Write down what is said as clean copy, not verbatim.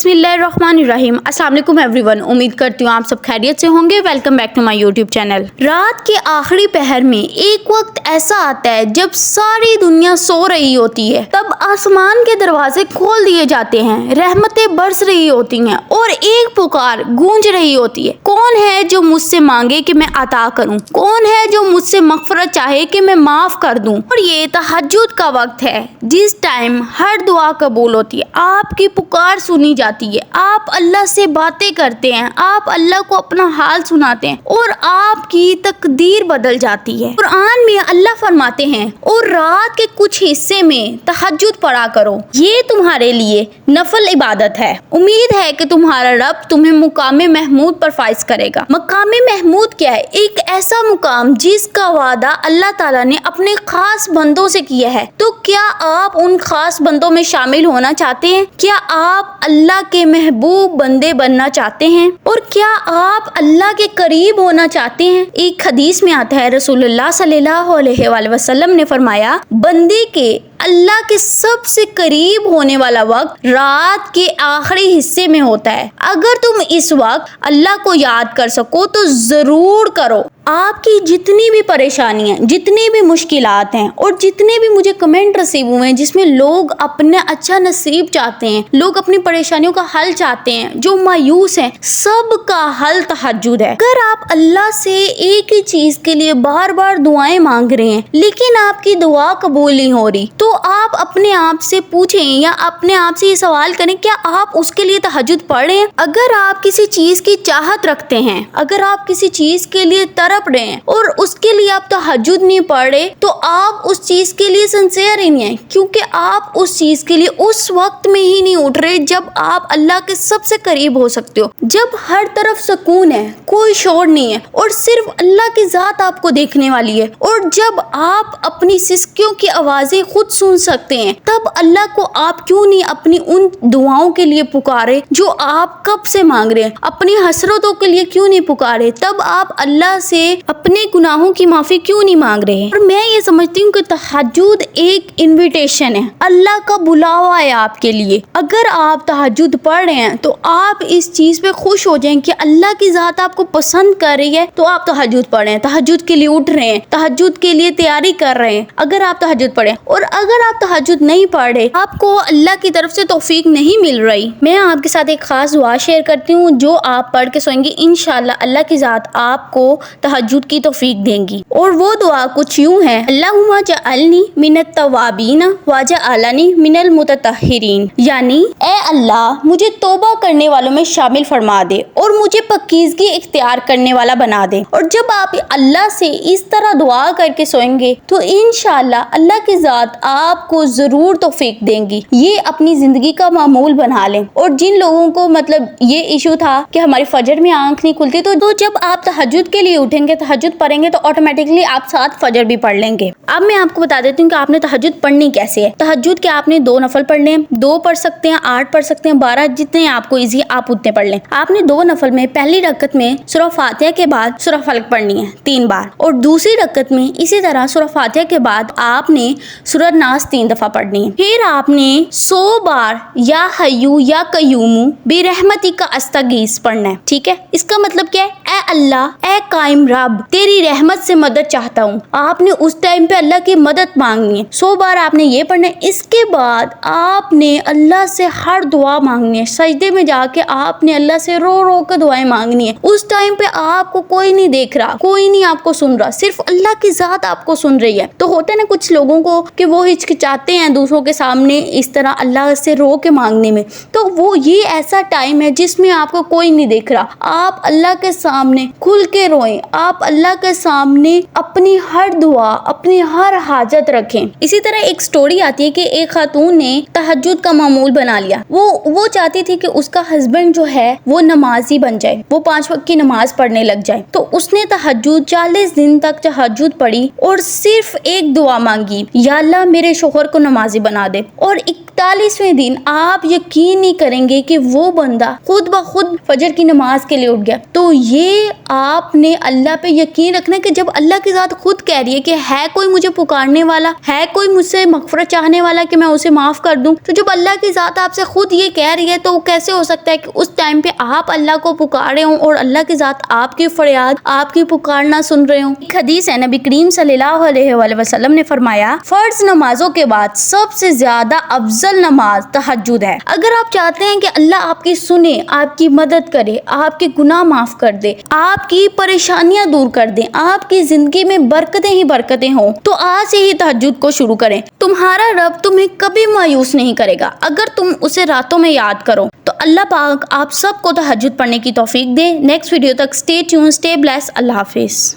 बिस्मिल्लाहिर्रहमानिर्रहीम। अस्सलाम वालेकुम एवरीवन। उम्मीद करती हूँ आप सब खैरियत से होंगे। Welcome back to my YouTube channel. रात के आखिरी पहर में एक वक्त ऐसा आता है जब सारी दुनिया सो रही होती है, तब आसमान के दरवाजे खोल दिए जाते हैं, रहमतें बरस रही होती हैं और एक पुकार गूंज रही होती है, कौन है जो मुझसे मांगे कि मैं अता करूँ, कौन है जो मुझसे मगफरत चाहे कि मैं माफ कर दूँ। और ये तहज्जुद का वक्त है जिस टाइम हर दुआ कबूल होती है, आपकी पुकार सुनी जाती है, आप अल्लाह से बातें करते हैं, आप अल्लाह को अपना हाल सुनाते हैं और आपकी तकदीर बदल जाती है। कुरान में अल्लाह फरमाते हैं, और रात के कुछ हिस्से में तहज्जुद पढ़ा करो, ये तुम्हारे लिए नफल इबादत है। उम्मीद है कि तुम्हारा रब तुम्हें मुकामे महमूद पर फाइज करेगा। मकामे महमूद क्या है? एक ऐसा मुकाम जिसका वादा अल्लाह ताला ने अपने खास बंदों से किया है। तो क्या आप उन खास बंदों में शामिल होना चाहते हैं? क्या आप अल्लाह के महबूब बंदे बनना चाहते हैं? और क्या आप अल्लाह के करीब होना चाहते हैं? एक हदीस में आता है, रसूलुल्लाह सल्लल्लाहु अलैहि वसल्लम ने फरमाया, बंदे के अल्लाह के सबसे करीब होने वाला वक्त रात के आखिरी हिस्से में होता है। अगर तुम इस वक्त अल्लाह को याद कर सको तो जरूर करो। आपकी जितनी भी परेशानियां, जितनी भी मुश्किलात हैं और जितने भी मुझे कमेंट रिसीव हुए हैं जिसमें लोग अपना अच्छा नसीब चाहते हैं, लोग अपनी परेशानियों का हल चाहते हैं, जो मायूस हैं, सब का हल तहज्जुद है। अगर आप अल्लाह से एक ही चीज के लिए बार बार दुआएं मांग रहे हैं लेकिन आपकी दुआ कबूल नहीं हो रही, तो आप अपने आप से पूछें या अपने आप से ये सवाल करें, क्या आप उसके लिए तहज्जुद पढ़ रहे हैं? अगर आप किसी चीज की चाहत रखते हैं, अगर आप किसी चीज के लिए तड़प रहे हैं और उसके लिए आप तहज्जुद नहीं पढ़ रहे, तो आप उस चीज के लिए सिंसियर ही नहीं है, क्योंकि आप उस चीज के लिए उस वक्त में ही नहीं उठ रहे जब आप अल्लाह के सबसे करीब हो सकते हो, जब हर तरफ सुकून है, कोई शोर नहीं है और सिर्फ अल्लाह की जात आपको देखने वाली है। और जब आप अपनी सिसकियों की आवाजें खुद सुन सकते हैं, तब अल्लाह को आप क्यों नहीं अपनी उन दुआओं के लिए पुकारे जो आप कब से मांग रहे हैं? अपनी हसरतों के लिए क्यों नहीं पुकारे? तब आप अल्लाह से अपने गुनाहों की माफी क्यों नहीं मांग रहे हैं? और मैं ये समझती हूँ कि तहज्जुद एक इनविटेशन है, अल्लाह का बुलावा है आपके लिए। अगर आप तहज्जुद पढ़ रहे हैं तो आप इस चीज पे खुश हो जाएं कि अल्लाह की जात आपको पसंद कर रही है, तो आप तहज्जुद पढ़ रहे हैं, तहज्जुद के लिए उठ रहे हैं, तहज्जुद के लिए तैयारी कर रहे हैं। अगर आप तहज्जुद पढ़े और अगर आप तहज्जुद नहीं पढ़ रहे, आपको अल्लाह की तरफ से तौफीक नहीं मिल रही, मैं आपके साथ एक खास दुआ शेयर करती हूँ जो आप पढ़ के सोएंगे, इंशाल्लाह अल्लाह की जात आपको तहज्जुद की तौफीक देंगी। और वो दुआ कुछ यूं है, अल्लाहुम्मा जअलनी मिनत तवाबीन व जअलनी मिनल मुततहिरीन, यानी ए अल्लाह मुझे तौबा करने वालों में शामिल फरमा दे और मुझे पकीज़गी इख्तियार करने वाला बना दे। और जब आप अल्लाह से इस तरह दुआ करके सोएंगे तो इंशाल्लाह अल्लाह की जात आपको जरूर तौफीक देंगी। ये अपनी जिंदगी का मामूल बना लें। और जिन लोगों को मतलब ये इशू था कि हमारी फजर में आंख नहीं खुलती, तो जब आप तहज्जुद के लिए उठेंगे, तहज्जुद पढ़ेंगे, तो ऑटोमेटिकली आप साथ फजर भी पढ़ लेंगे। अब मैं आपको बता देती हूँ कि आपने तहज्जुद पढ़नी कैसे है। तहज्जुद के आपने 2 नफल पढ़ने हैं, 2 पढ़ सकते हैं, 8 पढ़ सकते हैं, 12, जितने आपको इजी आप उतने पढ़ लें। आपने 2 नफल में पहली रकत में सूरह फातिहा के बाद सूरह फलक पढ़नी है 3 बार, और दूसरी रकत में इसी तरह सूरह फातिहा के बाद आपने सूरह नास 3 दफा पढ़नी है। फिर आपने 100 बार या हय्यू या कय्यूमु बिरहमती का अस्तगीस पढ़ना है। ठीक है, इसका मतलब क्या है? ए अल्लाह, ए कायम रब, तेरी रहमत से मदद चाहता हूँ। आपने उस टाइम पे अल्लाह की मदद मांगनी है। 100 बार आपने ये पढ़ना है। इसके बाद आपने अल्लाह से हर दुआ मांगनी है। सजदे में जाके आपने अल्लाह से रो रो कर दुआएं मांगनी है। उस टाइम पे आपको कोई नहीं देख रहा, कोई नहीं आपको सुन रहा, सिर्फ अल्लाह की जात आपको सुन रही है। तो होता है ना कुछ लोगों को कि वो हिचकिचाते हैं दूसरों के सामने इस तरह अल्लाह से रो के मांगने में, तो वो ये ऐसा टाइम है जिसमें आपको कोई नहीं देख रहा। आप अल्लाह के सामने खुल के रोएं, आप अल्लाह के सामने अपनी हर दुआ, अपनी हर हाजत रखें। इसी तरह एक स्टोरी आती है कि एक खातून ने तहज्जुद का मामूल बना लिया। वो चाहती थी कि उसका हस्बैंड जो है वो नमाजी बन जाए, वो 5 वक्त की नमाज पढ़ने लग जाए। तो उसने तहज्जुद 40 दिन तक तहज्जुद पढ़ी और सिर्फ एक दुआ मांगी, या अल्लाह मेरे शोहर को नमाजी बना दे। और 41वें दिन आप यकीन नहीं करेंगे कि वो बंदा खुद ब खुद फजर की नमाज के लिए उठ गया। तो ये आपने अल्लाह اللہ پہ یقین رکھنا کہ جب اللہ کی ذات خود کہہ رہی ہے کہ ہے کوئی مجھے پکارنے والا, ہے کوئی مجھ سے مغفرت چاہنے والا کہ میں اسے معاف کر دوں, تو جب اللہ کی ذات آپ سے خود یہ کہہ رہی ہے تو کیسے ہو سکتا ہے کہ اس ٹائم پہ آپ اللہ کو پکارے ہوں اور اللہ کی ذات آپ کی فریاد, آپ کی پکار نہ سن رہے ہوں. ایک حدیث ہے, نبی کریم صلی اللہ علیہ وآلہ وسلم نے فرمایا فرض نمازوں کے بعد سب سے زیادہ افضل نماز تہجد ہے. اگر آپ چاہتے ہیں کہ اللہ آپ کی سنے, آپ کی مدد کرے, آپ کے گناہ معاف کر دے, آپ کی پریشانیاں دور کر دیں, آپ کی زندگی میں برکتیں ہی برکتیں ہوں, تو آج سے ہی تہجد کو شروع کریں. تمہارا رب تمہیں کبھی مایوس نہیں کرے گا اگر تم اسے راتوں میں یاد کرو. تو اللہ پاک آپ سب کو تہجد پڑھنے کی توفیق دے. نیکسٹ ویڈیو تک اسٹے ٹیون, اسٹے بلیس. اللہ حافظ.